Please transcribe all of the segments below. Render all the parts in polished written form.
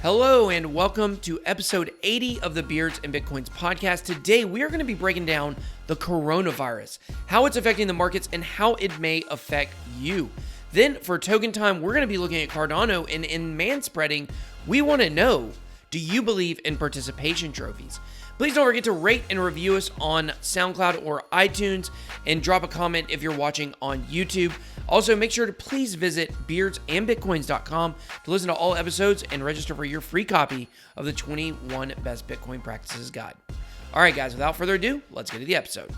Hello and welcome to episode 80 of the Beards and Bitcoins podcast. Today we are going to be breaking down the coronavirus, how it's affecting the markets, and how it may affect you. Then for token time, we're going to be looking at Cardano, and in Manspreading, we want to know, do you believe in participation trophies? Please don't forget to rate and review us on SoundCloud or iTunes, and drop a comment if you're watching on YouTube. Also, make sure to please visit beardsandbitcoins.com to listen to all episodes and register for your free copy of the 21 Best Bitcoin Practices Guide. All right, guys, without further ado, let's get to the episode.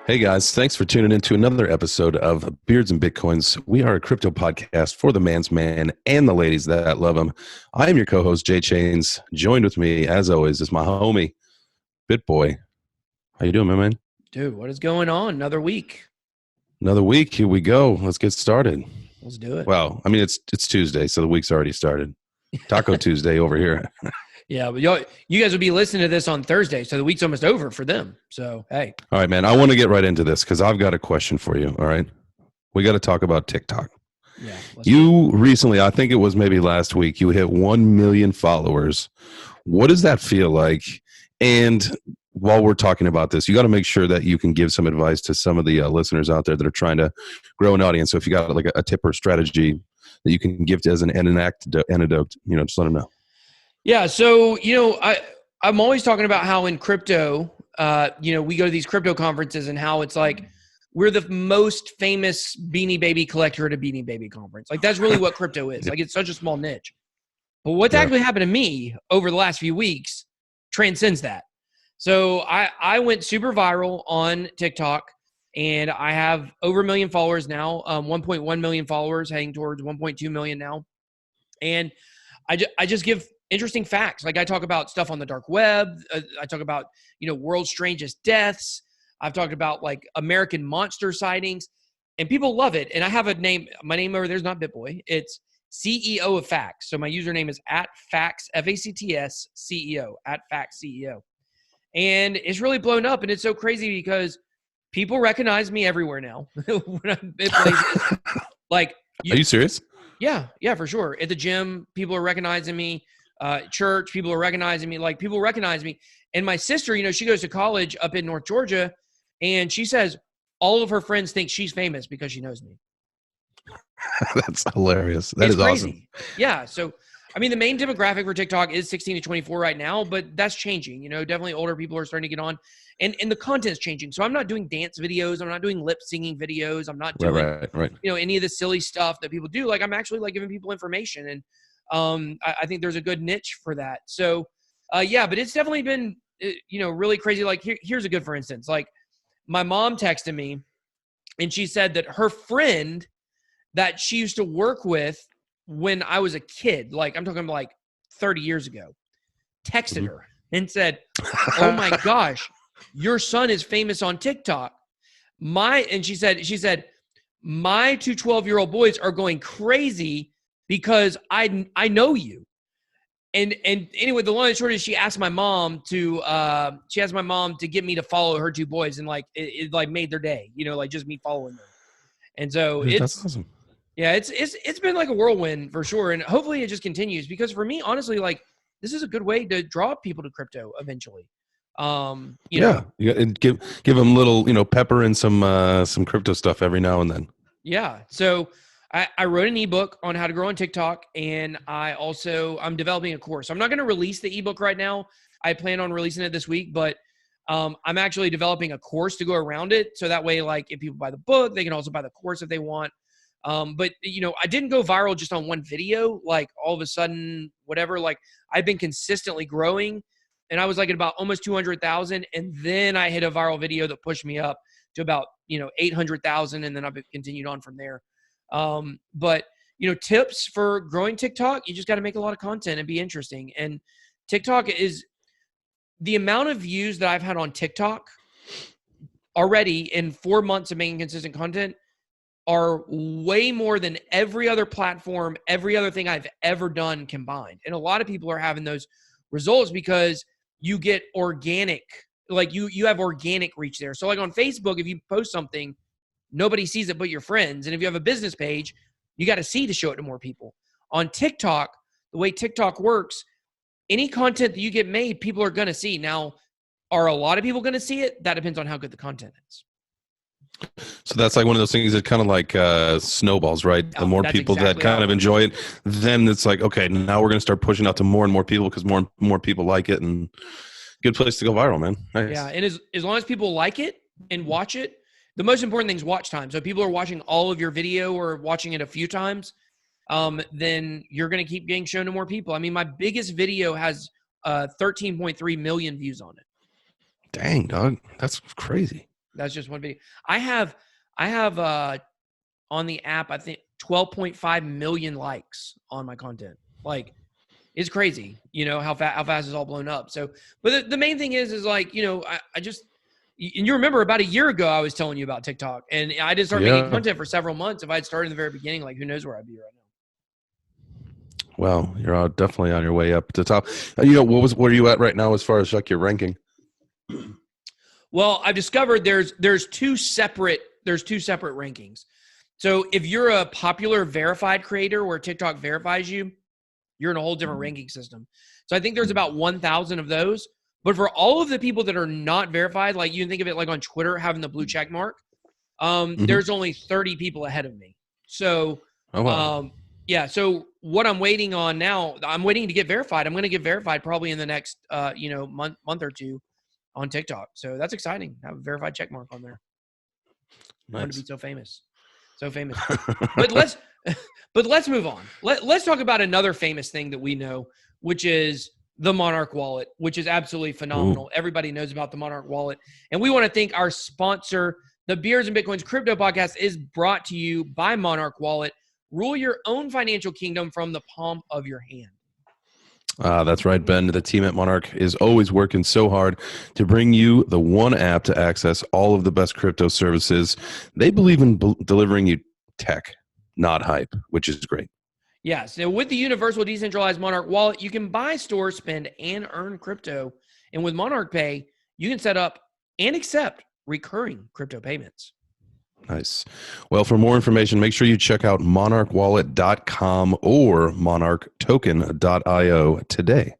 Hey guys, thanks for tuning in to another episode of Beards and Bitcoins. We are a crypto podcast for the man's man and the ladies that love him. I am your co-host, Jay Chains. Joined with me, as always, is my homie, BitBoy. How you doing, my man? Dude, what is going on? Another week. Another week. Here we go. Let's get started. Let's do it. Well, I mean, it's Tuesday, so the week's already started. Taco Tuesday over here. Yeah, but you guys will be listening to this on Thursday, so the week's almost over for them. So, hey. All right, man. I want to get right into this because I've got a question for you, all right? We got to talk about TikTok. Yeah. You recently, I think it was maybe last week, you hit 1 million followers. What does that feel like? And while we're talking about this, you got to make sure that you can give some advice to some of the listeners out there that are trying to grow an audience. So if you got like a tip or strategy that you can give as an antidote, just let them know. Yeah, so, I'm always talking about how in crypto, we go to these crypto conferences and how it's like we're the most famous Beanie Baby collector at a Beanie Baby conference. Like, that's really what crypto is. Like, it's such a small niche. But what's actually happened to me over the last few weeks transcends that. So I went super viral on TikTok, and I have over 1 million followers now, 1.1 million followers, heading towards 1.2 million now. And I just give interesting facts. Like, I talk about stuff on the dark web. I talk about, world's strangest deaths. I've talked about like American monster sightings, and people love it. And I have a name. My name over there is not BitBoy. It's CEO of Facts. So my username is @Facts, FACTS CEO, @Facts CEO. And it's really blown up. And it's so crazy because people recognize me everywhere now. When I'm in places. Like, are you serious? Yeah, for sure. At the gym, people are recognizing me. Church, people are recognizing me. Like, people recognize me. And my sister, she goes to college up in North Georgia, and she says all of her friends think she's famous because she knows me. That's hilarious. That is crazy. Awesome. Yeah. So, I mean, the main demographic for TikTok is 16 to 24 right now, but that's changing. Definitely older people are starting to get on, and the content's changing. So I'm not doing dance videos. I'm not doing lip singing videos. I'm not doing, right. any of the silly stuff that people do. Like, I'm actually like giving people information, and I think there's a good niche for that. So, but it's definitely been, really crazy. Like, here's a good, for instance, like my mom texted me, and she said that her friend that she used to work with when I was a kid, like I'm talking like 30 years ago, texted her and said, "Oh my gosh, your son is famous on TikTok." She said, "My two 12-year-old boys are going crazy because I know you." And anyway, the long and short is she asked my mom to get me to follow her two boys, and like it like made their day, like just me following them. And so that's awesome. Yeah, it's been like a whirlwind for sure, and hopefully it just continues, because for me, honestly, like, this is a good way to draw people to crypto eventually. And give them little, pepper and some crypto stuff every now and then. Yeah. So I wrote an ebook on how to grow on TikTok, and I'm developing a course. I'm not going to release the ebook right now. I plan on releasing it this week, but I'm actually developing a course to go around it, so that way, like, if people buy the book, they can also buy the course if they want. But I didn't go viral just on one video, like all of a sudden, whatever. Like, I've been consistently growing, and I was like at about almost 200,000. And then I hit a viral video that pushed me up to about, 800,000. And then I've continued on from there. But tips for growing TikTok, you just got to make a lot of content and be interesting. And TikTok is the amount of views that I've had on TikTok already in 4 months of making consistent content are way more than every other platform, every other thing I've ever done combined. And a lot of people are having those results because you get organic, like you have organic reach there. So like on Facebook, if you post something, nobody sees it but your friends. And if you have a business page, you got to see to show it to more people. On TikTok, the way TikTok works, any content that you get made, people are going to see. Now, are a lot of people going to see it? That depends on how good the content is. So that's like one of those things that kind of like snowballs, right? The more people that kind of enjoy it, then it's like, okay, now we're going to start pushing out to more and more people because more and more people like it, and good place to go viral, man. Nice. Yeah, and as long as people like it and watch it, the most important thing is watch time. So if people are watching all of your video or watching it a few times, then you're going to keep getting shown to more people. I mean, my biggest video has 13.3 million views on it. Dang, dog. That's crazy. That's just one video. I have on the app, I think 12.5 million likes on my content. Like, it's crazy, you know, how fast it's all blown up. So, but the main thing is like, you know, I just, and you remember about a year ago, I was telling you about TikTok, and I didn't start making content for several months. If I'd started in the very beginning, like, who knows where I'd be right now. Well, you're definitely on your way up to the top. You know, where are you at right now as far as like your ranking? Well, I've discovered there's two separate rankings. So if you're a popular verified creator where TikTok verifies you, you're in a whole different ranking system. So I think there's about 1,000 of those. But for all of the people that are not verified, like you can think of it like on Twitter having the blue check mark, there's only 30 people ahead of me. So, yeah. So what I'm waiting on now, I'm waiting to get verified. I'm going to get verified probably in the next, month or two on TikTok. So that's exciting. I have a verified check mark on there. Nice. I want to be so famous. But let's move on. Let's talk about another famous thing that we know, which is the Monarch wallet, which is absolutely phenomenal. Ooh. Everybody knows about the Monarch wallet. And we want to thank our sponsor. The Beers and Bitcoins Crypto Podcast is brought to you by Monarch Wallet. Rule your own financial kingdom from the palm of your hand. That's right, Ben. The team at Monarch is always working so hard to bring you the one app to access all of the best crypto services. They believe in delivering you tech, not hype, which is great. Yeah, so with the universal decentralized Monarch wallet, you can buy, store, spend, and earn crypto. And with Monarch Pay, you can set up and accept recurring crypto payments. Nice. Well, for more information, make sure you check out monarchwallet.com or monarchtoken.io today.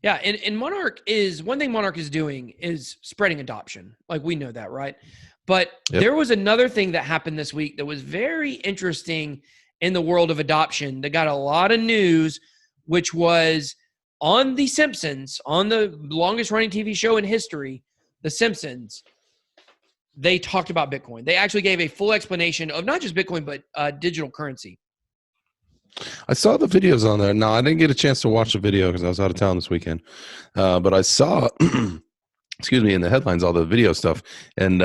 Yeah, and Monarch is, one thing Monarch is doing is spreading adoption. Like, we know that, right? But there was another thing that happened this week that was very interesting in the world of adoption that got a lot of news, which was on The Simpsons, on the longest running TV show in history, The Simpsons. They talked about Bitcoin. They actually gave a full explanation of not just Bitcoin, but digital currency. I saw the videos on there. No, I didn't get a chance to watch the video because I was out of town this weekend. But I saw, excuse me, in the headlines, all the video stuff. And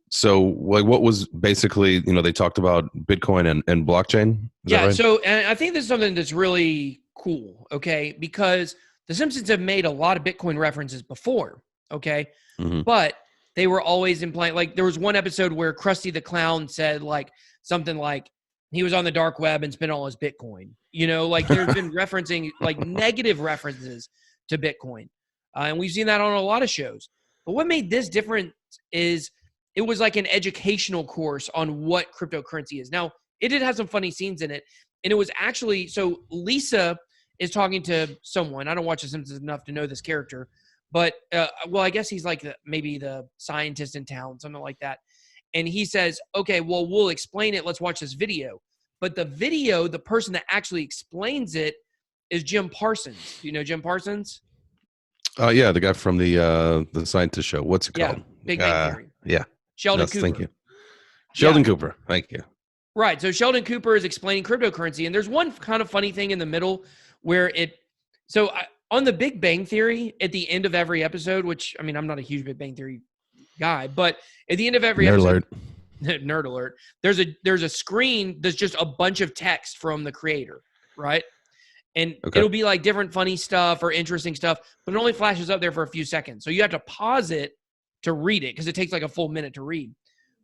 so like what was basically, you know, they talked about Bitcoin and blockchain. Is that right? So and I think this is something that's really cool, okay? Because the Simpsons have made a lot of Bitcoin references before, okay? Mm-hmm. But they were always implying, like there was one episode where Krusty the Clown said like something like he was on the dark web and spent all his Bitcoin. You know, like there's been referencing like negative references to Bitcoin. And we've seen that on a lot of shows. But what made this different is it was like an educational course on what cryptocurrency is. Now, it did have some funny scenes in it. And it was actually, so Lisa is talking to someone. I don't watch The Simpsons enough to know this character. But, well, I guess he's like maybe the scientist in town, something like that. And he says, okay, well, we'll explain it. Let's watch this video. But the video, the person that actually explains it is Jim Parsons. Do you know Jim Parsons? Yeah, the guy from the scientist show. What's it called? Yeah, Big Bang Theory. Yeah. Sheldon Cooper. Thank you. Sheldon Cooper. Thank you. Right. So Sheldon Cooper is explaining cryptocurrency. And there's one kind of funny thing in the middle where on the Big Bang Theory, at the end of every episode, which, I mean, I'm not a huge Big Bang Theory guy, but at the end of every episode, nerd alert, there's a screen that's just a bunch of text from the creator, right? And it'll be like different funny stuff or interesting stuff, but it only flashes up there for a few seconds. So you have to pause it to read it because it takes like a full minute to read.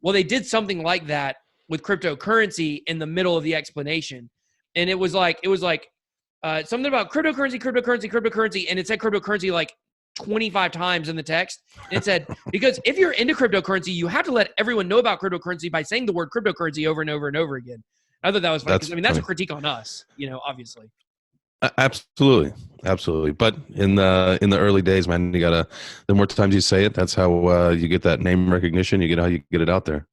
Well, they did something like that with cryptocurrency in the middle of the explanation. And it was like something about cryptocurrency, and it said cryptocurrency like 25 times in the text. And it said, because if you're into cryptocurrency, you have to let everyone know about cryptocurrency by saying the word cryptocurrency over and over and over again. I thought that was funny because that's a critique on us, obviously. Absolutely. But in the early days, man, the more times you say it, that's how you get that name recognition. You get how you get it out there.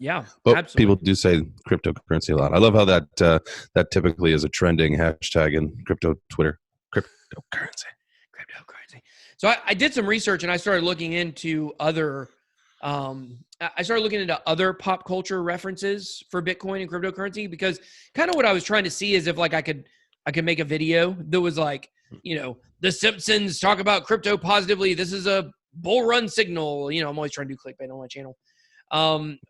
Yeah, but absolutely. People do say cryptocurrency a lot. I love how that typically is a trending hashtag in crypto Twitter. Cryptocurrency. So I did some research and I started looking into other pop culture references for Bitcoin and cryptocurrency, because kind of what I was trying to see is if like I could make a video that was like, the Simpsons talk about crypto positively. This is a bull run signal. I'm always trying to do clickbait on my channel.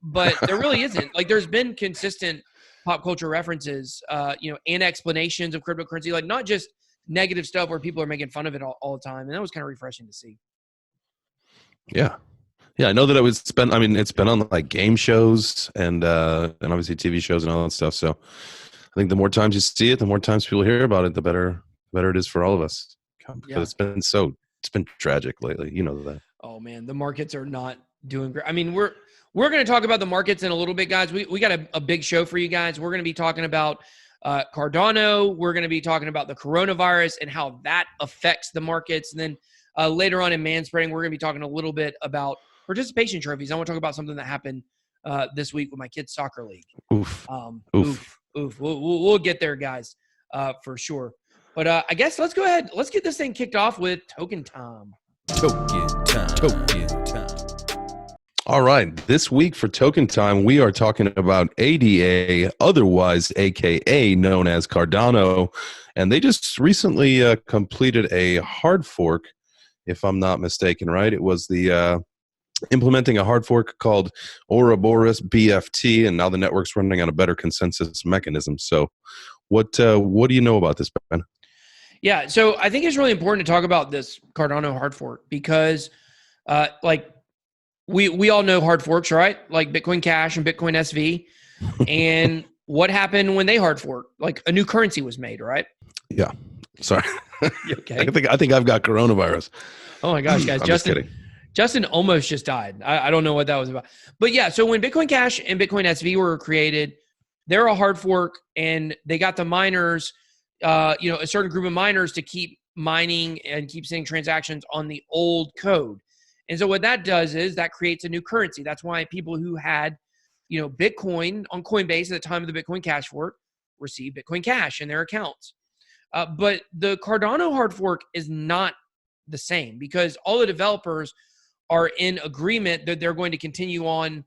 But there really isn't. Like, there's been consistent pop culture references, and explanations of cryptocurrency, like not just negative stuff where people are making fun of it all the time. And that was kind of refreshing to see. Yeah. I know that it's been on like game shows and obviously TV shows and all that stuff. So I think the more times you see it, the more times people hear about it, the better it is for all of us. Because it's been tragic lately. You know that. Oh man, the markets are not doing great. I mean, we're going to talk about the markets in a little bit, guys. We got a big show for you guys. We're going to be talking about Cardano. We're going to be talking about the coronavirus and how that affects the markets. And then later on in Manspreading, we're going to be talking a little bit about participation trophies. I want to talk about something that happened this week with my kids' soccer league. Oof. We'll get there, guys, for sure. But I guess let's go ahead. Let's get this thing kicked off with Token Time. Token Time. All right. This week for Token Time, we are talking about ADA, otherwise AKA known as Cardano. And they just recently completed a hard fork, if I'm not mistaken, right? It was the implementing a hard fork called Ouroboros BFT, and now the network's running on a better consensus mechanism. So what do you know about this, Ben? Yeah, so I think it's really important to talk about this Cardano hard fork because we all know hard forks, right? Like Bitcoin Cash and Bitcoin SV. And what happened when they hard forked? Like a new currency was made, right? Yeah. Sorry. Okay. I think I've got coronavirus. Oh my gosh, guys. Justin almost just died. I don't know what that was about. But yeah, so when Bitcoin Cash and Bitcoin SV were created, they're a hard fork and they got the miners, a certain group of miners to keep mining and keep sending transactions on the old code. And so what that does is that creates a new currency. That's why people who had, Bitcoin on Coinbase at the time of the Bitcoin Cash fork received Bitcoin Cash in their accounts. But the Cardano hard fork is not the same because all the developers are in agreement that they're going to continue on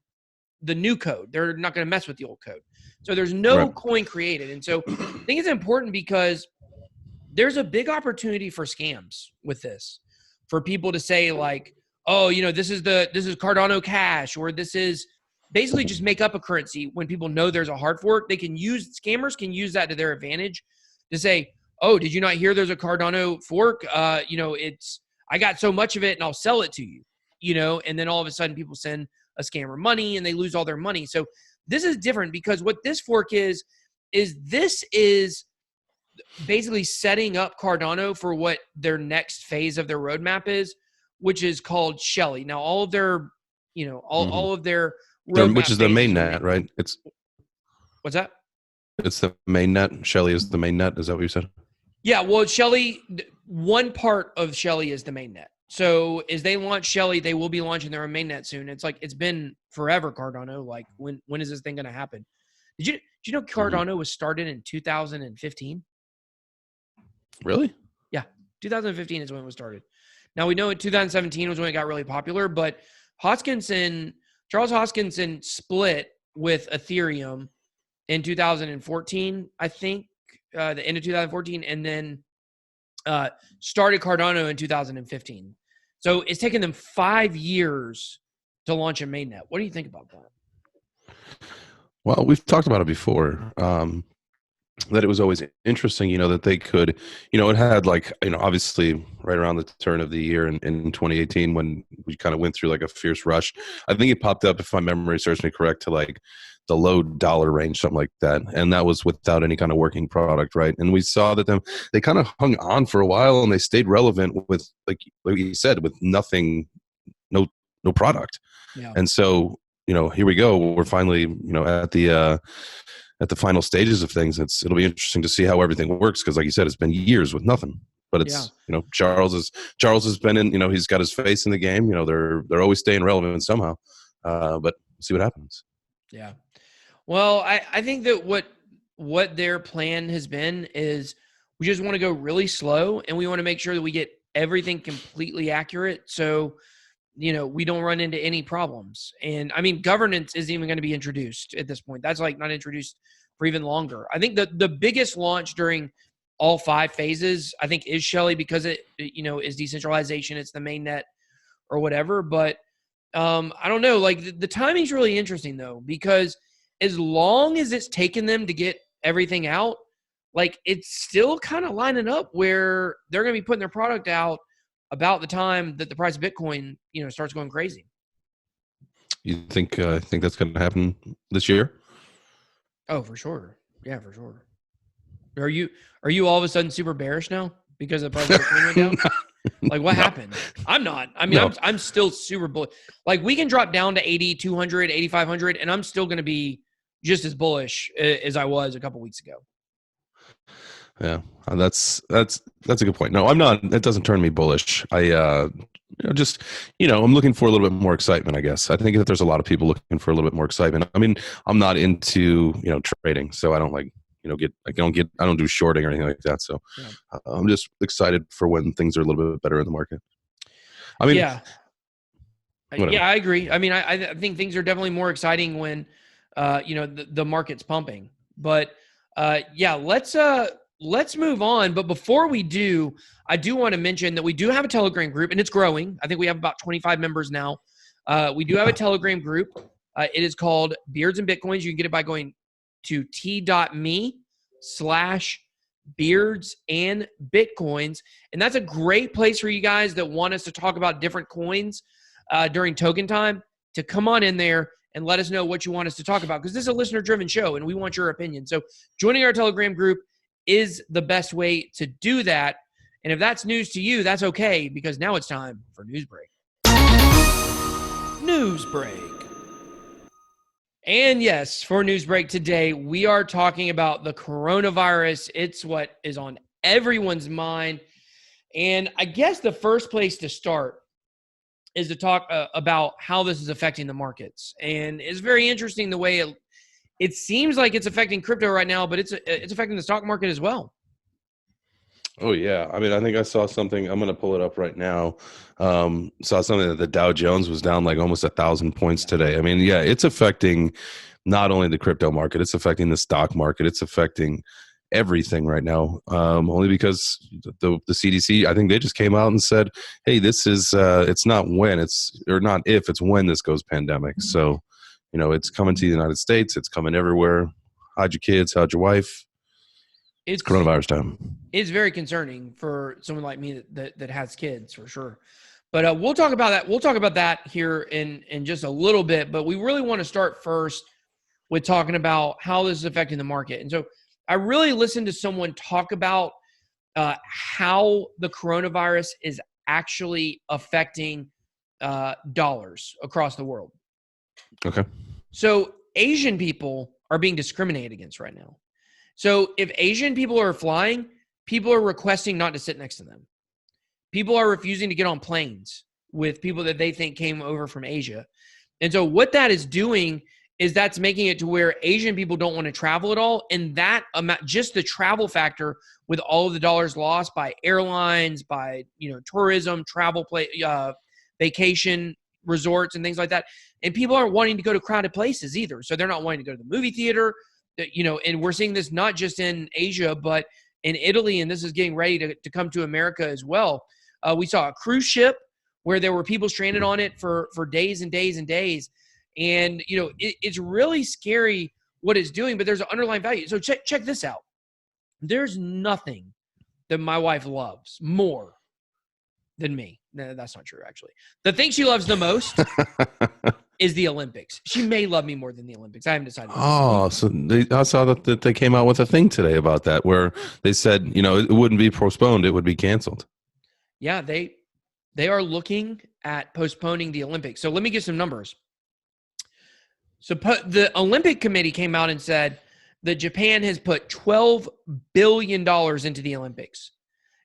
the new code. They're not going to mess with the old code. So there's no coin created. And so I think it's important because there's a big opportunity for scams with this, for people to say like, oh, this is Cardano Cash, or this is basically just make up a currency when people know there's a hard fork. Scammers can use that to their advantage to say, oh, did you not hear there's a Cardano fork? I got so much of it and I'll sell it to you, and then all of a sudden people send a scammer money and they lose all their money. So this is different because what this fork is basically setting up Cardano for what their next phase of their roadmap is, which is called Shelly. Now, all of their, all of their roadmap, which is the main net, right? What's that? It's the main net. Shelly is the main net. Is that what you said? Yeah. Well, Shelly, one part of Shelly is the main net. So as they launch Shelly, they will be launching their own mainnet soon. It's like, it's been forever, Cardano. Like, when is this thing going to happen? Did you know Cardano was started in 2015? Really? Yeah. 2015 is when it was started. Now we know in 2017 was when it got really popular, but Charles Hoskinson split with Ethereum in 2014, I think, the end of 2014, and then started Cardano in 2015. So it's taken them 5 years to launch a mainnet. What do you think about that? Well, we've talked about it before, that it was always interesting, that they could, it had like, obviously right around the turn of the year in 2018 when we kind of went through like a fierce rush. I think it popped up, if my memory serves me correct, to like the low dollar range, something like that. And that was without any kind of working product, right? And we saw that they kind of hung on for a while, and they stayed relevant with, like you said, with nothing, no product. Yeah. And so, here we go. We're finally, at the final stages of things. It'll be interesting to see how everything works, because like you said, it's been years with nothing. But it's Charles has been in, he's got his face in the game. They're always staying relevant somehow. But we'll see what happens. Yeah. Well, I think that what their plan has been is we just want to go really slow, and we want to make sure that we get everything completely accurate. So, we don't run into any problems. And I mean, governance isn't even going to be introduced at this point. That's like not introduced for even longer. I think the biggest launch during all 5 phases, I think, is Shelley, because it, is decentralization. It's the mainnet or whatever. But I don't know. Like the timing's really interesting though, because as long as it's taken them to get everything out, like it's still kind of lining up where they're going to be putting their product out about the time that the price of Bitcoin, starts going crazy. You think that's going to happen this year? Oh, for sure. Yeah, for sure. Are you all of a sudden super bearish now because the price of Bitcoin went down? Like what happened? I'm not. I mean, no. I'm still super bullish. Like we can drop down to 80, 200, 8,500, and I'm still going to be just as bullish as I was a couple weeks ago. Yeah, that's a good point. No, I'm not. It doesn't turn me bullish. I'm looking for a little bit more excitement, I guess. I think that there's a lot of people looking for a little bit more excitement. I mean, I'm not into, trading, so I don't like, I don't do shorting or anything like that. So yeah. I'm just excited for when things are a little bit better in the market. I mean, yeah, I agree. I mean, I think things are definitely more exciting when, the market's pumping, but let's move on. But before we do, I do want to mention that we do have a Telegram group, and it's growing. I think we have about 25 members now. We do have a Telegram group. It is called Beards and Bitcoins. You can get it by going to t.me/beards and bitcoins. And that's a great place for you guys that want us to talk about different coins during token time to come on in there and let us know what you want us to talk about, because this is a listener-driven show, and we want your opinion. So joining our Telegram group is the best way to do that. And if that's news to you, that's okay, because now it's time for Newsbreak. Newsbreak. And yes, for Newsbreak today, we are talking about the coronavirus. It's what is on everyone's mind. And I guess the first place to start is to talk about how this is affecting the markets. And it's very interesting the way it seems like it's affecting crypto right now, but it's affecting the stock market as well. Oh, yeah. I mean, I think I saw something. I'm going to pull it up right now. Saw something that the Dow Jones was down like almost 1,000 points today. I mean, yeah, it's affecting not only the crypto market, it's affecting the stock market. It's affecting everything right now. Only because the CDC, I think they just came out and said, hey, this is, it's not when, not if, it's when this goes pandemic. So, it's coming to the United States. It's coming everywhere. How'd your kids? How'd your wife? It's coronavirus time. It's very concerning for someone like me that has kids, for sure. But we'll talk about that. We'll talk about that here in just a little bit. But we really want to start first with talking about how this is affecting the market. And so I really listened to someone talk about how the coronavirus is actually affecting dollars across the world. Okay. So Asian people are being discriminated against right now. So if Asian people are flying, people are requesting not to sit next to them. People are refusing to get on planes with people that they think came over from Asia. And so what that is doing is that's making it to where Asian people don't want to travel at all. And that amount, just the travel factor with all of the dollars lost by airlines, by, tourism, travel, vacation resorts and things like that. And people aren't wanting to go to crowded places either. So they're not wanting to go to the movie theater, and we're seeing this not just in Asia, but in Italy. And this is getting ready to come to America as well. We saw a cruise ship where there were people stranded on it for days and days and days. And, it's really scary what it's doing, but there's an underlying value. So check this out. There's nothing that my wife loves more than me. No, that's not true, actually. The thing she loves the most is the Olympics. She may love me more than the Olympics. I haven't decided. Oh, so I saw that they came out with a thing today about that where they said, it wouldn't be postponed, it would be canceled. Yeah, they are looking at postponing the Olympics. So let me get some numbers. So the Olympic Committee came out and said that Japan has put $12 billion into the Olympics.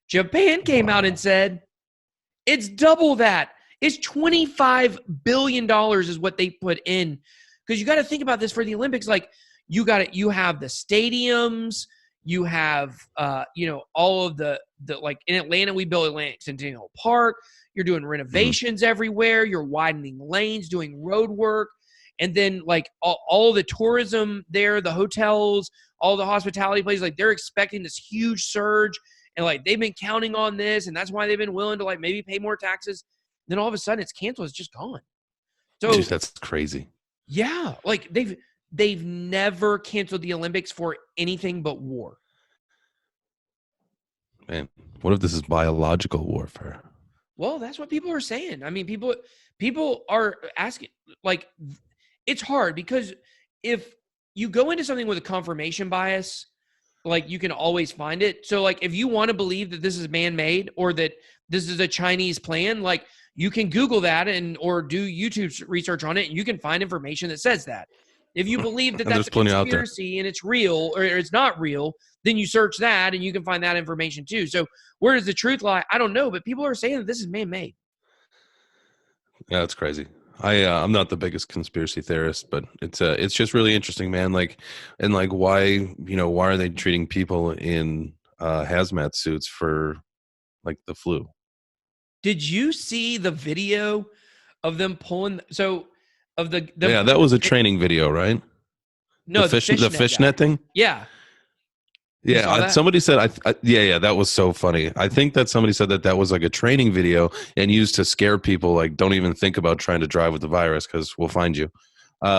Japan came out and said it's double that. It's $25 billion is what they put in. Because you got to think about this for the Olympics. Like you have the stadiums, you have all of the like in Atlanta, we built Atlantic Centennial Park. You're doing renovations everywhere. You're widening lanes, doing road work. And then like all the tourism there, the hotels, all the hospitality places, like they're expecting this huge surge. And like they've been counting on this, and that's why they've been willing to like maybe pay more taxes. Then all of a sudden it's canceled. It's just gone. So dude, that's crazy. Yeah, like they've never canceled the Olympics for anything but war. Man, what if this is biological warfare? Well, that's what people are saying. I mean, people are asking, like, it's hard because if you go into something with a confirmation bias, like you can always find it. So like if you want to believe that this is man-made or that this is a Chinese plan, like you can Google that or do YouTube research on it and you can find information that says that. If you believe that that's a conspiracy and it's real or it's not real, then you search that and you can find that information too. So where does the truth lie? I don't know, but people are saying that this is man-made. Yeah, it's crazy. I'm not the biggest conspiracy theorist, but it's just really interesting, man. Like, and like, why are they treating people in hazmat suits for like the flu? Did you see the video of them pulling? Yeah, that was a training video, right? No, the fishnet thing. Yeah. Yeah, somebody said, yeah, that was so funny. I think that somebody said that was like a training video and used to scare people, like, don't even think about trying to drive with the virus because we'll find you.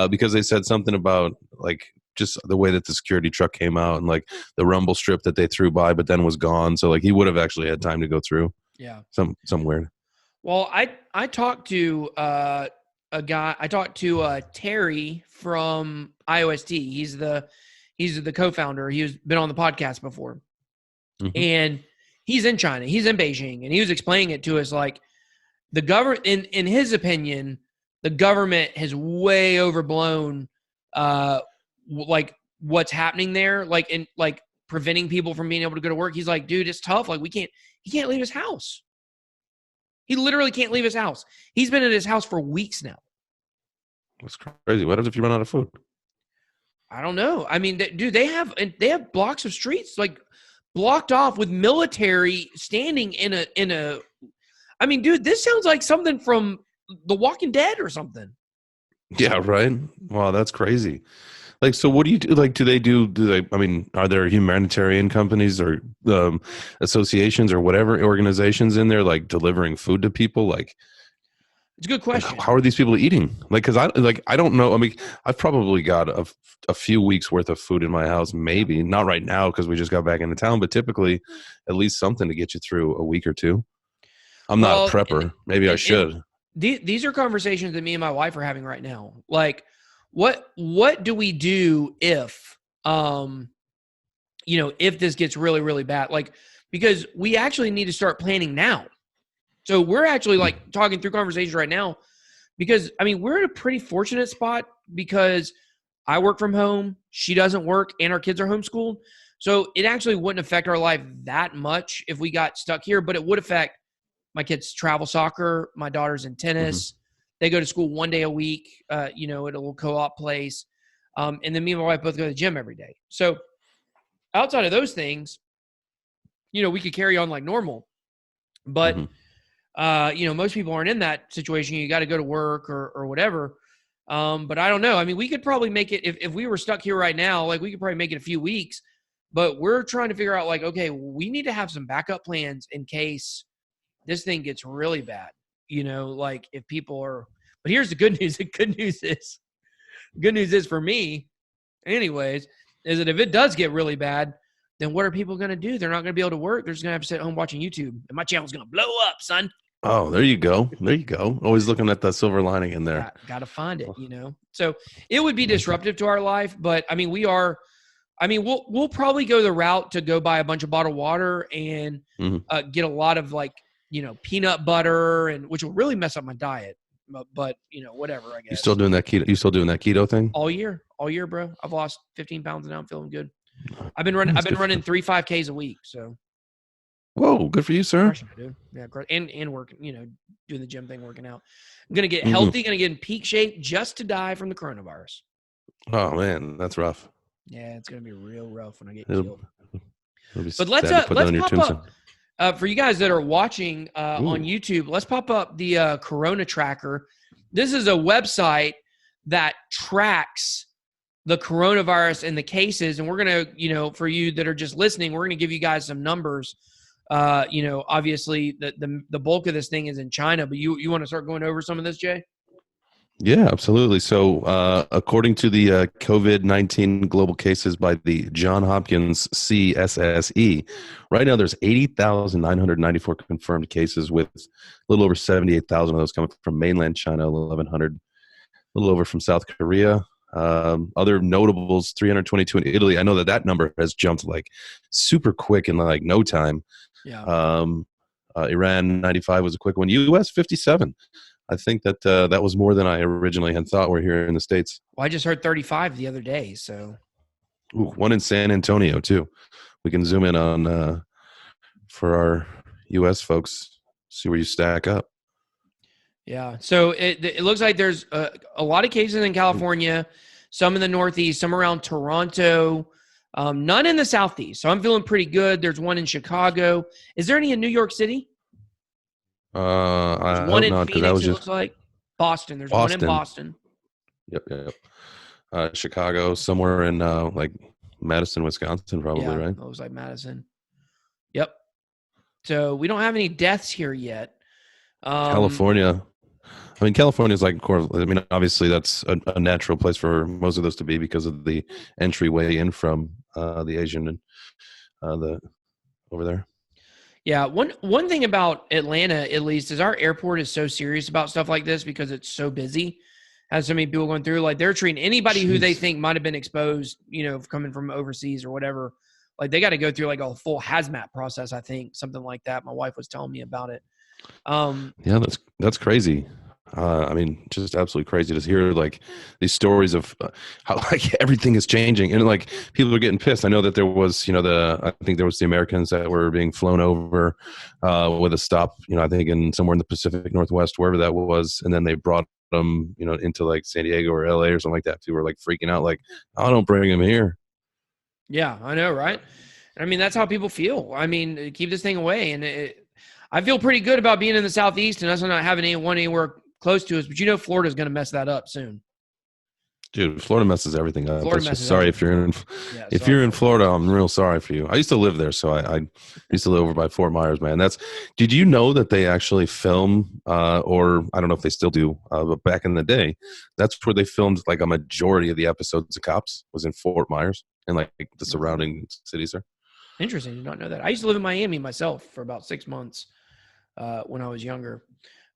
Because they said something about, like, just the way that the security truck came out and, like, the rumble strip that they threw by but then was gone. So, like, he would have actually had time to go through. Yeah. Some weird. Well, I talked to a guy. I talked to Terry from IOST. He's the co-founder. He's been on the podcast before. Mm-hmm. And he's in China. He's in Beijing. And he was explaining it to us like the government, in his opinion, the government has way overblown like what's happening there, like in like preventing people from being able to go to work. He's like, dude, it's tough. Like he can't leave his house. He literally can't leave his house. He's been at his house for weeks now. That's crazy. What happens if you run out of food? I don't know. I mean, dude, they have blocks of streets like blocked off with military standing in a. I mean, dude, this sounds like something from The Walking Dead or something. Yeah, right. Wow, that's crazy. Like, so what do you do? Like, do they, I mean, are there humanitarian companies or associations or whatever organizations in there, like delivering food to people? Like, it's a good question. How are these people eating? Like, cause I don't know. I mean, I've probably got a few weeks worth of food in my house, maybe not right now, cause we just got back into town, but typically at least something to get you through a week or two. I'm not a prepper. Maybe I should. These are conversations that me and my wife are having right now. Like, what do we do if if this gets really, really bad? Like, because we actually need to start planning now. So we're actually like talking through conversations right now because, I mean, we're in a pretty fortunate spot because I work from home, she doesn't work, and our kids are homeschooled. So it actually wouldn't affect our life that much if we got stuck here, but it would affect my kids' travel soccer, my daughter's in tennis. Mm-hmm. They go to school one day a week, at a little co-op place. And then me and my wife both go to the gym every day. So outside of those things, we could carry on like normal. But most people aren't in that situation. You got to go to work or whatever. But I don't know. I mean, we could probably make it if we were stuck here right now, like we could probably make it a few weeks, but we're trying to figure out like, okay, we need to have some backup plans in case this thing gets really bad, like if people are, but here's the good news. The good news is for me anyways, is that if it does get really bad, then what are people going to do? They're not going to be able to work. They're just going to have to sit at home watching YouTube and my channel's going to blow up, son. Oh, there you go. There you go. Always looking at the silver lining in there. Got to find it, you know? So it would be disruptive to our life, but I mean, we'll probably go the route to go buy a bunch of bottled water and get a lot of like, you know, peanut butter, and which will really mess up my diet, but you know, whatever, I guess. You still doing that keto? You still doing that keto thing? All year, bro. I've lost 15 pounds and now I'm feeling good. I've been running 3 5Ks a week. So. Whoa, good for you, sir. Dude. Yeah, and working, you know, doing the gym thing, working out. I'm gonna get healthy, gonna get in peak shape just to die from the coronavirus. Oh man, that's rough. Yeah, it's gonna be real rough when I get killed. But let's pop up for you guys that are watching on YouTube. Let's pop up the Corona Tracker. This is a website that tracks the coronavirus and the cases, and we're gonna, you know, for you that are just listening, we're gonna give you guys some numbers. You know, obviously the bulk of this thing is in China, but you want to start going over some of this, Jay? Yeah, absolutely. So, according to the COVID-19 global cases by the Johns Hopkins CSSE, right now there's 80,994 confirmed cases, with a little over 78,000 of those coming from mainland China, 1,100, a little over from South Korea. Other notables, 322 in Italy. I know that number has jumped like super quick in like no time. Yeah. Iran 95 was a quick one. US 57. I think that that was more than I originally had thought were here in the States. Well, I just heard 35 the other day. So one in San Antonio too. We can zoom in on for our US folks, see where you stack up. Yeah. So it looks like there's a lot of cases in California, some in the Northeast, some around Toronto, none in the Southeast. So I'm feeling pretty good. There's one in Chicago. Is there any in New York City? There's one in Phoenix, it looks like. Boston. There's one in Boston. Yep. Chicago, somewhere in like Madison, Wisconsin, probably, right? It was like Madison. Yep. So we don't have any deaths here yet. California. I mean, California is like, I mean, obviously that's a natural place for most of those to be because of the entryway in from the Asian and the over there. Yeah, one thing about Atlanta, at least, is our airport is so serious about stuff like this because it's so busy. Has so many people going through. Like, they're treating anybody who they think might have been exposed, you know, coming from overseas or whatever. Like, they got to go through like a full hazmat process, I think, something like that. My wife was telling me about it. Yeah, that's crazy. I mean, just absolutely crazy to hear like these stories of how like everything is changing and like people are getting pissed. I know that there was, you know, I think there was the Americans that were being flown over with a stop, you know, I think somewhere in the Pacific Northwest, wherever that was, and then they brought them, you know, into like San Diego or LA or something like that. People were like freaking out, like, "Oh, don't bring them here." Yeah, I know, right? I mean, that's how people feel. I mean, keep this thing away, and I feel pretty good about being in the Southeast and us not having anyone anywhere close to us, but you know Florida's going to mess that up soon. Dude, Florida messes everything up. Sorry if you're in Florida, I'm real sorry for you. I used to live there, so I used to live over by Fort Myers, man. Did you know that they actually film, or I don't know if they still do, but back in the day, that's where they filmed like a majority of the episodes of Cops was in Fort Myers and like the surrounding cities there. Interesting. Did not know that. I used to live in Miami myself for about 6 months when I was younger.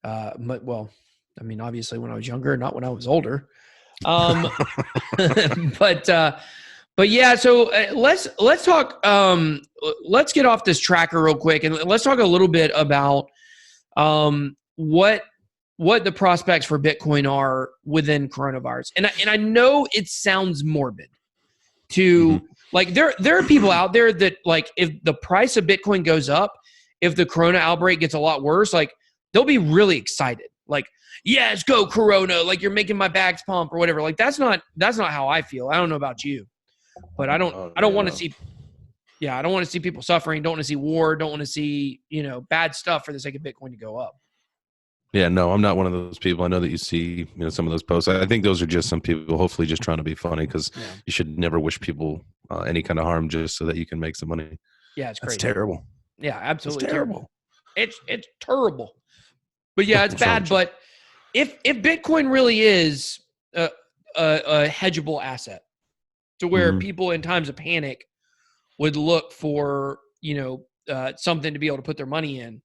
Well, I mean, obviously when I was younger, not when I was older. But yeah, so let's talk, let's get off this tracker real quick and let's talk a little bit about, what the prospects for Bitcoin are within coronavirus. And I know it sounds morbid to like, there are people out there that like, if the price of Bitcoin goes up, if the Corona outbreak gets a lot worse, like they'll be really excited. Like, yes, go Corona. Like you're making my bags pump or whatever. Like that's not how I feel. I don't know about you, but I don't want to see, I don't want to see people suffering. Don't want to see war. Don't want to see, you know, bad stuff for the sake of Bitcoin to go up. Yeah, no, I'm not one of those people. I know that you see, you know, some of those posts. I think those are just some people hopefully just trying to be funny because you should never wish people any kind of harm just so that you can make some money. Yeah, it's crazy. It's terrible. Yeah, absolutely terrible. It's terrible. But yeah, it's bad. But if Bitcoin really is a hedgeable asset to where people in times of panic would look for, you know, something to be able to put their money in,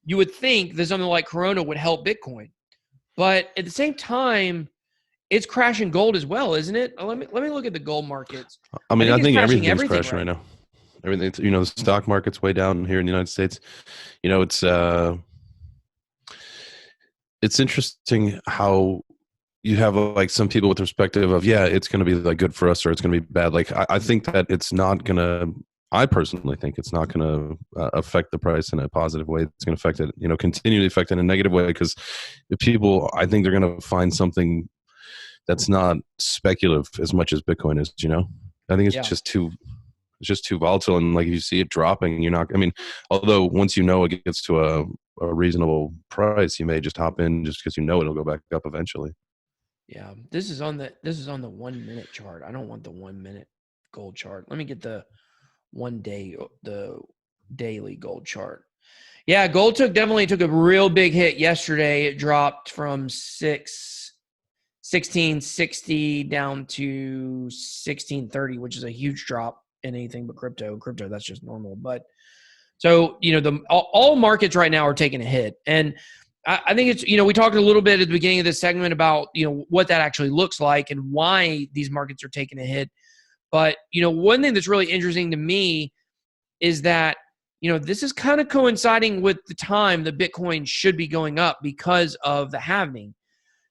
you would think that something like Corona would help Bitcoin. But at the same time, it's crashing gold as well, isn't it? Let me look at the gold markets. I mean, I think crashing everything's crashing right now. Everything, the stock market's way down here in the United States. It's interesting how you have like some people with perspective of, it's going to be like good for us or it's going to be bad. Like I think that it's not going to. I personally think it's not going to affect the price in a positive way. It's going to affect it, continue to affect it in a negative way because people, I think they're going to find something that's not speculative as much as Bitcoin is. I think it's just too volatile, and like if you see it dropping, you're not. I mean, although once it gets to a reasonable price, you may just hop in just because it'll go back up eventually. Yeah, this is on the 1 minute chart. I don't want the 1 minute gold chart. Let me get the the daily gold chart. Yeah, gold definitely took a real big hit yesterday. It dropped from 1660 down to 1630, which is a huge drop in anything but crypto. Crypto, that's just normal. But so, all markets right now are taking a hit. And I think it's, we talked a little bit at the beginning of this segment about, what that actually looks like and why these markets are taking a hit. But, one thing that's really interesting to me is that, this is kind of coinciding with the time that Bitcoin should be going up because of the halving.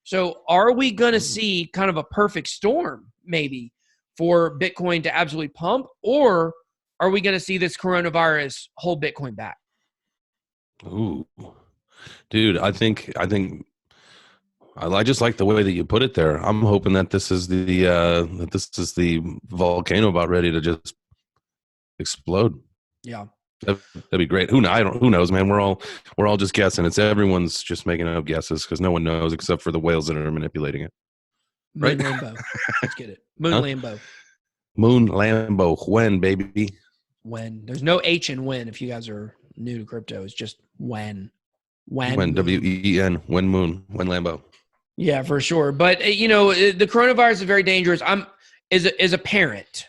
So are we going to see kind of a perfect storm maybe for Bitcoin to absolutely pump, or are we going to see this coronavirus hold Bitcoin back? Ooh, dude, I think I just like the way that you put it there. I'm hoping that this is the volcano about ready to just explode. Yeah, that'd be great. Who knows, man? We're all just guessing. Everyone's just making up guesses because no one knows except for the whales that are manipulating it. Moon Lambo. Let's get it. Moon Lambo. Moon Lambo. When, baby? When. There's no H in when. If you guys are new to crypto, it's just when. When. WEN. When Moon. When Lambo. Yeah, for sure. But the coronavirus is very dangerous. As a parent,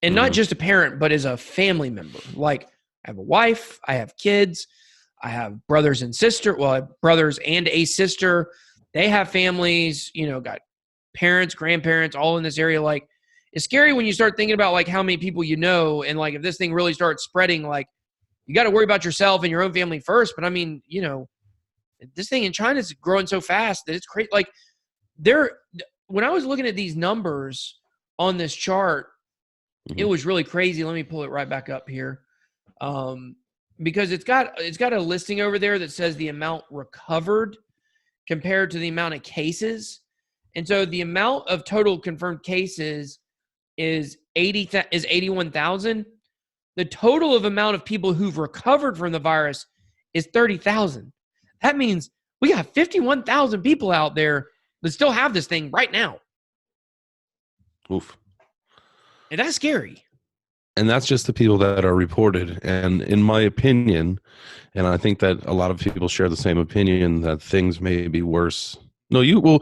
and not just a parent, but as a family member. Like, I have a wife, I have kids, I have brothers and sister. Well, I have brothers and a sister. They have families. Got parents, grandparents, all in this area. Like, it's scary when you start thinking about like how many people and like if this thing really starts spreading, like you got to worry about yourself and your own family first. But I mean, this thing in China is growing so fast that it's crazy. Like when I was looking at these numbers on this chart, it was really crazy. Let me pull it right back up here. Because it's got a listing over there that says the amount recovered compared to the amount of cases. And so the amount of total confirmed cases is 81,000. The total of amount of people who've recovered from the virus is 30,000. That means we got 51,000 people out there that still have this thing right now. Oof. And that's scary. And that's just the people that are reported. And in my opinion, and I think that a lot of people share the same opinion, that things may be worse. You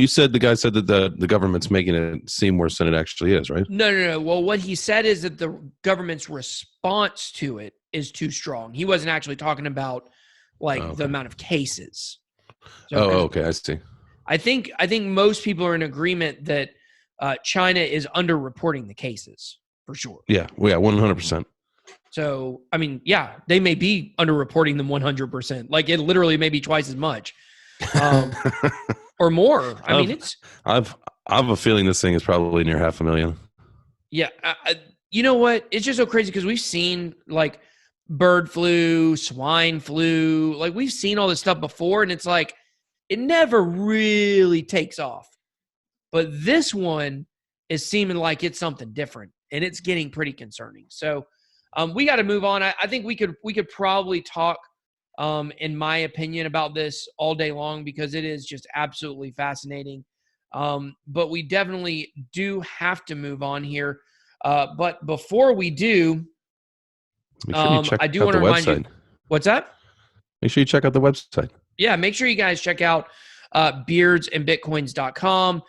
said the guy said that the government's making it seem worse than it actually is, right? No. Well, what he said is that the government's response to it is too strong. He wasn't actually talking about the amount of cases. So, okay, I see. I think most people are in agreement that China is underreporting the cases for sure. Yeah, 100%. So, I mean, they may be underreporting them 100%. Like it literally may be twice as much, or more. I mean, I have a feeling this thing is probably near 500,000. Yeah, you know what? It's just so crazy because we've seen like bird flu, swine flu, like we've seen all this stuff before, and it's like it never really takes off. But this one is seeming like it's something different, and it's getting pretty concerning. So we got to move on. I think we could probably talk, in my opinion, about this all day long because it is just absolutely fascinating. But we definitely do have to move on here. But before we do, I do want to remind you. What's that? Make sure you check out the website. Yeah, make sure you guys check out beardsandbitcoins.com.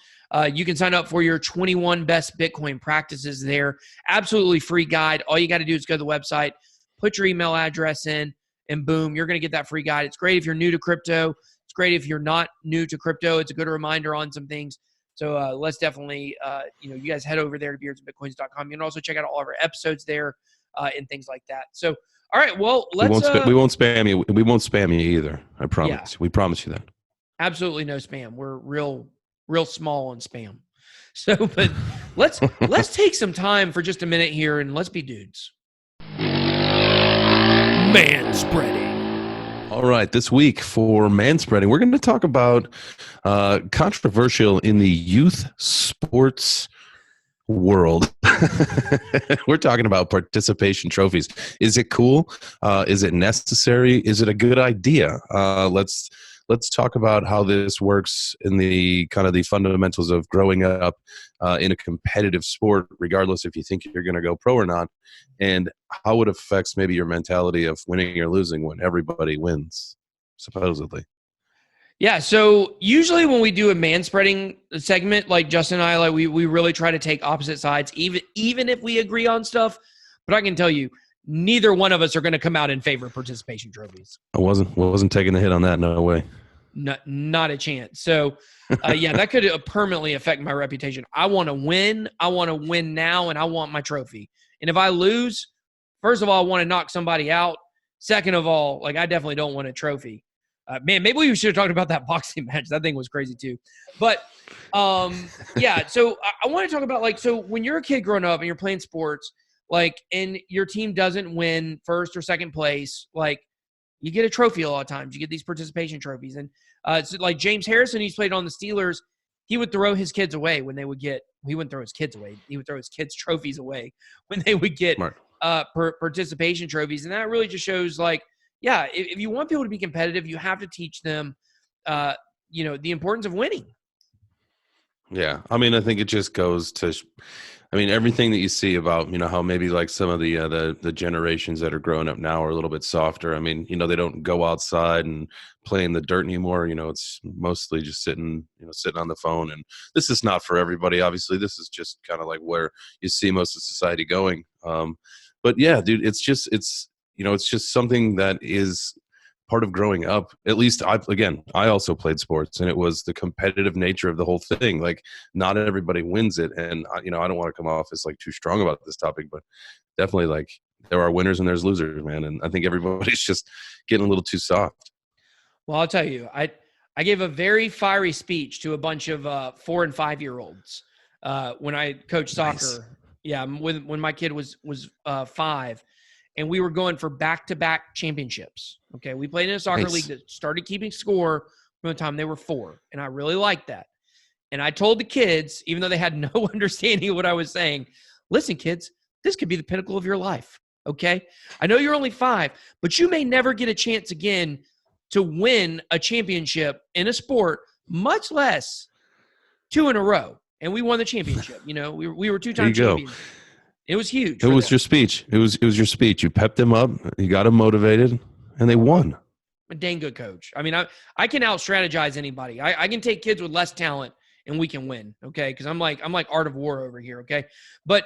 You can sign up for your 21 best Bitcoin practices there. Absolutely free guide. All you got to do is go to the website, put your email address in, and boom, you're going to get that free guide. It's great if you're new to crypto. It's great if you're not new to crypto. It's a good reminder on some things. So let's definitely, you guys head over there to beardsandbitcoins.com. You can also check out all of our episodes there and things like that. So, all right, well, let's. We won't spam you. We won't spam you either. I promise. Yeah. We promise you that. Absolutely no spam. We're real small on spam. So, but let's take some time for just a minute here and let's be dudes. Manspreading. All right, this week for Manspreading, we're going to talk about controversial in the youth sports world. We're talking about participation trophies. Is it cool? Is it necessary? Is it a good idea? Let's talk about how this works in the kind of the fundamentals of growing up in a competitive sport, regardless if you think you're going to go pro or not, and how it affects maybe your mentality of winning or losing when everybody wins, supposedly. Yeah, so usually when we do a manspreading segment, like Justin and I, we really try to take opposite sides, even if we agree on stuff. But I can tell you, neither one of us are going to come out in favor of participation trophies. I wasn't taking the hit on that. No way. Not a chance. So, yeah, that could permanently affect my reputation. I want to win. I want to win now, and I want my trophy. And if I lose, first of all, I want to knock somebody out. Second of all, I definitely don't want a trophy. Man, maybe we should have talked about that boxing match. That thing was crazy too. But, yeah, so I want to talk about, so when you're a kid growing up and you're playing sports, and your team doesn't win first or second place, you get a trophy a lot of times. You get these participation trophies. And it's like James Harrison, he's played on the Steelers. He would throw his kids away when they would get – he wouldn't throw his kids away. He would throw his kids' trophies away when they would get participation trophies. And that really just shows, yeah, if you want people to be competitive, you have to teach them, the importance of winning. Yeah. I mean, I think it just goes to – everything that you see about, how maybe some of the generations that are growing up now are a little bit softer. They don't go outside and play in the dirt anymore. It's mostly just sitting on the phone. And this is not for everybody. Obviously, this is just kind of where you see most of society going. But yeah, dude, it's just something that is part of growing up. At least I also played sports, and it was the competitive nature of the whole thing. Not everybody wins it. And I don't want to come off as too strong about this topic, but definitely there are winners and there's losers, man. And I think everybody's just getting a little too soft. Well, I'll tell you, I gave a very fiery speech to a bunch of 4 and 5 year olds when I coached soccer. Nice. Yeah. When my kid was 5. And we were going for back-to-back championships. Okay, we played in a soccer league that started keeping score from the time they were 4, and I really liked that. And I told the kids, even though they had no understanding of what I was saying, listen, kids, this could be the pinnacle of your life, okay? I know you're only 5, but you may never get a chance again to win a championship in a sport, much less 2 in a row. And we won the championship. We were 2-time champions. Go. It was huge. It was your speech. It was your speech. You pepped them up. You got them motivated, and they won. A dang good coach. I can out-strategize anybody. I can take kids with less talent, and we can win, okay? Because I'm like Art of War over here, okay? But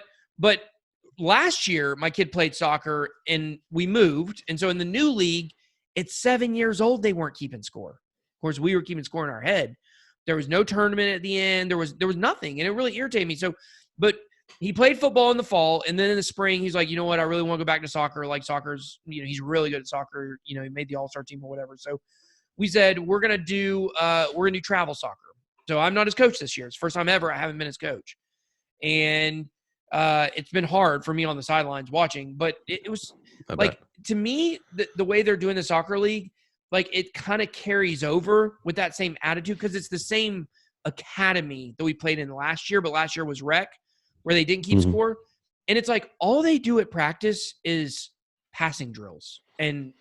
last year, my kid played soccer, and we moved. And so in the new league, at 7 years old, they weren't keeping score. Of course, we were keeping score in our head. There was no tournament at the end. There was nothing, and it really irritated me. So, but – he played football in the fall, and then in the spring, he's like, you know what? I really want to go back to soccer. Soccer's, he's really good at soccer. He made the all-star team or whatever. So we said, we're going to do travel soccer. So I'm not his coach this year. It's the first time ever I haven't been his coach. And it's been hard for me on the sidelines watching, but it was to me, the way they're doing the soccer league, it kind of carries over with that same attitude because it's the same academy that we played in last year, but last year was rec, where they didn't keep score. And it's all they do at practice is passing drills. And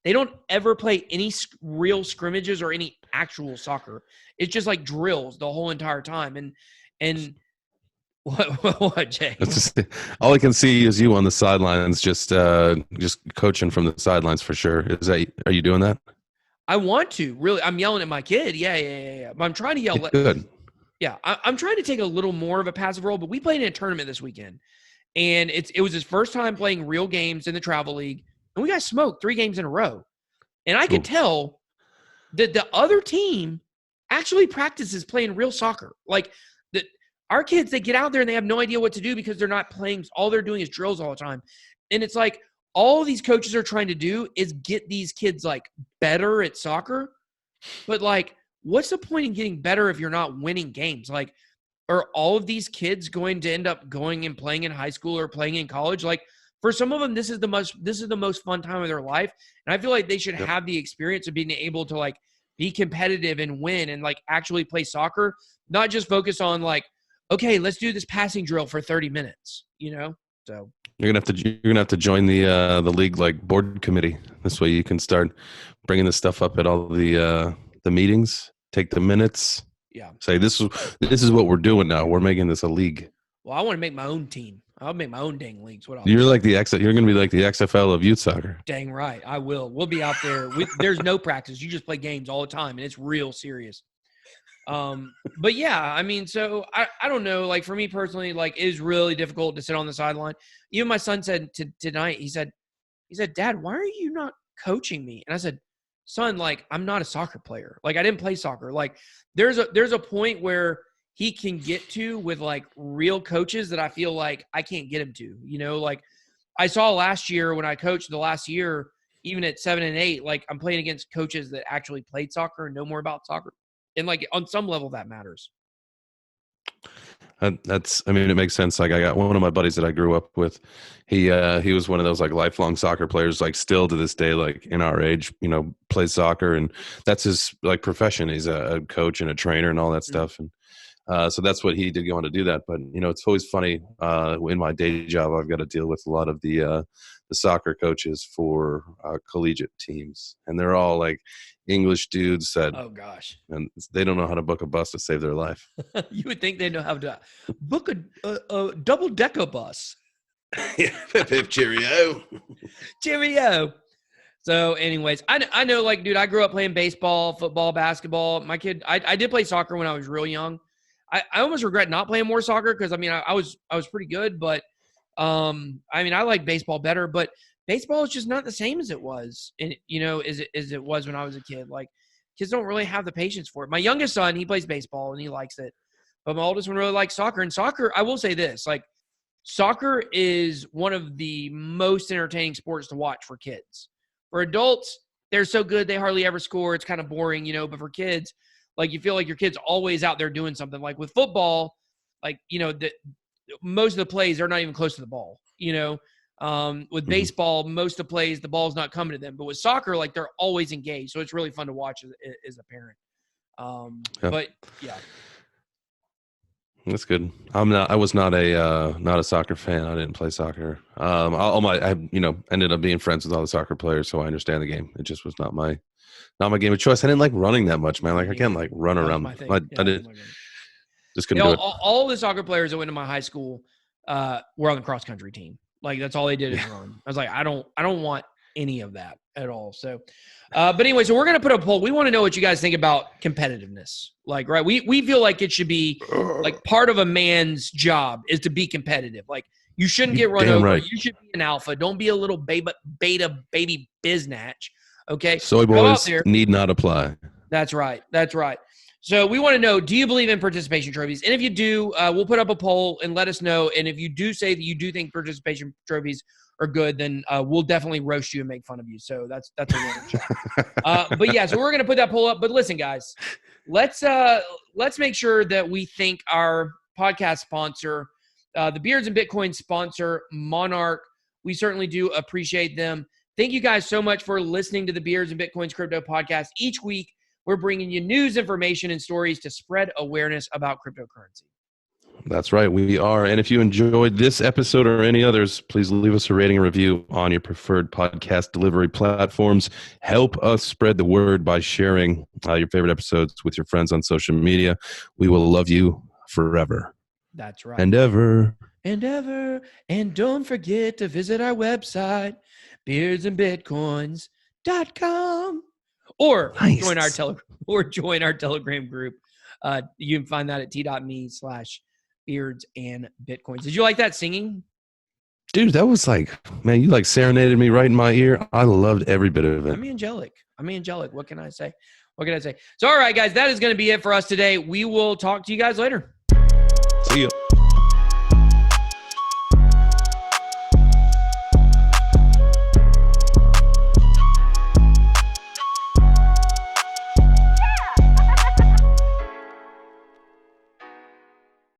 they don't ever play any real scrimmages or any actual soccer. It's just drills the whole entire time. And what, Jay? All I can see is you on the sidelines, just coaching from the sidelines for sure. Are you doing that? I want to, really. I'm yelling at my kid. Yeah. But I'm trying to yell. Good. Yeah, I'm trying to take a little more of a passive role, but we played in a tournament this weekend, and it was his first time playing real games in the travel league. and we got smoked 3 games in a row. And I could Ooh. tell that the other team actually practices playing real soccer. Like our kids, they get out there and they have no idea what to do because they're not playing. All they're doing is drills all the time. And it's like all these coaches are trying to do is get these kids like better at soccer. But like, what's the point in getting better if you're not winning games? Like, are all of these kids going to end up going and playing in high school or playing in college? Like, for some of them, this is the most fun time of their life. And I feel like they should have the experience of being able to like be competitive and win and like actually play soccer, not just focus on like, okay, let's do this passing drill for 30 minutes, you know? So you're gonna have to join the league like board committee. This way you can start bringing this stuff up at all the meetings, take the minutes. Yeah. Say this is what we're doing now. We're making this a league. Well, I want to make my own team. I'll make my own dang leagues. What else? You're going to be like the XFL of youth soccer. Dang right. I will. We'll be out there. There's no practice. You just play games all the time, and it's real serious. But yeah, I mean, so I don't know. Like for me personally, like it is really difficult to sit on the sideline. Even my son said tonight, he said, Dad, why are you not coaching me? And I said, son, like I'm not a soccer player. Like I didn't play soccer. Like there's a point where he can get to with like real coaches that I feel like I can't get him to, you know, like I saw last year when I coached the last year, even at 7 and 8, like I'm playing against coaches that actually played soccer and know more about soccer. And like on some level that matters. It makes sense. Like I got one of my buddies that I grew up with. He was one of those like lifelong soccer players, like still to this day, like in our age, you know, plays soccer and that's his like profession. He's a coach and a trainer and all that stuff. And so that's what he did go on to do that. But, you know, it's always funny in my day job, I've got to deal with a lot of the soccer coaches for collegiate teams. And they're all like English dudes that, oh gosh, and they don't know how to book a bus to save their life. You would think they know how to book a double-decker bus. Yeah, cheerio. Cheerio. So anyways, I know like, dude, I grew up playing baseball, football, basketball. My kid, I did play soccer when I was real young. I almost regret not playing more soccer because I mean I was pretty good, but I mean I like baseball better, but baseball is just not the same as it was, and you know, as it was when I was a kid. Like kids don't really have the patience for it. My youngest son, he plays baseball and he likes it, but my oldest one really likes soccer. And soccer, I will say this, like soccer is one of the most entertaining sports to watch for kids. For adults, they're so good they hardly ever score. It's kind of boring, you know, but for kids, like you feel like your kid's always out there doing something. Like with football, like, you know, most of the plays, they're not even close to the ball, you know. With baseball, most of the plays, the ball's not coming to them. But with soccer, like they're always engaged. So it's really fun to watch as a parent. But yeah. That's good. I was not a soccer fan. I didn't play soccer. I ended up being friends with all the soccer players, so I understand the game. It just was not my game of choice. I didn't like running that much, man. Like I can't like run around. I didn't. Just couldn't do it. All the soccer players that went to my high school were on the cross country team. Like that's all they did is run. I was like, I don't want any of that at all. So, but anyway, so we're gonna put a poll. We want to know what you guys think about competitiveness. Like, right? We feel like it should be like part of a man's job is to be competitive. Like you shouldn't get run over. Right. You should be an alpha. Don't be a little beta baby biznatch. Okay. Soy boys need not apply. That's right. That's right. So we want to know, do you believe in participation trophies? And if you do, we'll put up a poll and let us know. And if you do say that you do think participation trophies are good, then we'll definitely roast you and make fun of you. So that's a winner. But yeah, so we're going to put that poll up. But listen, guys, let's make sure that we thank our podcast sponsor, the Beards and Bitcoin sponsor, Monarch. We certainly do appreciate them. Thank you guys so much for listening to the Beards and Bitcoins Crypto Podcast. Each week, we're bringing you news, information, and stories to spread awareness about cryptocurrency. That's right. We are. And if you enjoyed this episode or any others, please leave us a rating and review on your preferred podcast delivery platforms. Help us spread the word by sharing your favorite episodes with your friends on social media. We will love you forever. That's right. And ever. And ever. And don't forget to visit our website, beardsandbitcoins.com. Or join our Telegram group. You can find that at t.me/beards and bitcoins. Did you like that singing? Dude, that was like, man, you like serenaded me right in my ear. I loved every bit of it. I'm angelic. What can I say? So, all right, guys, that is going to be it for us today. We will talk to you guys later.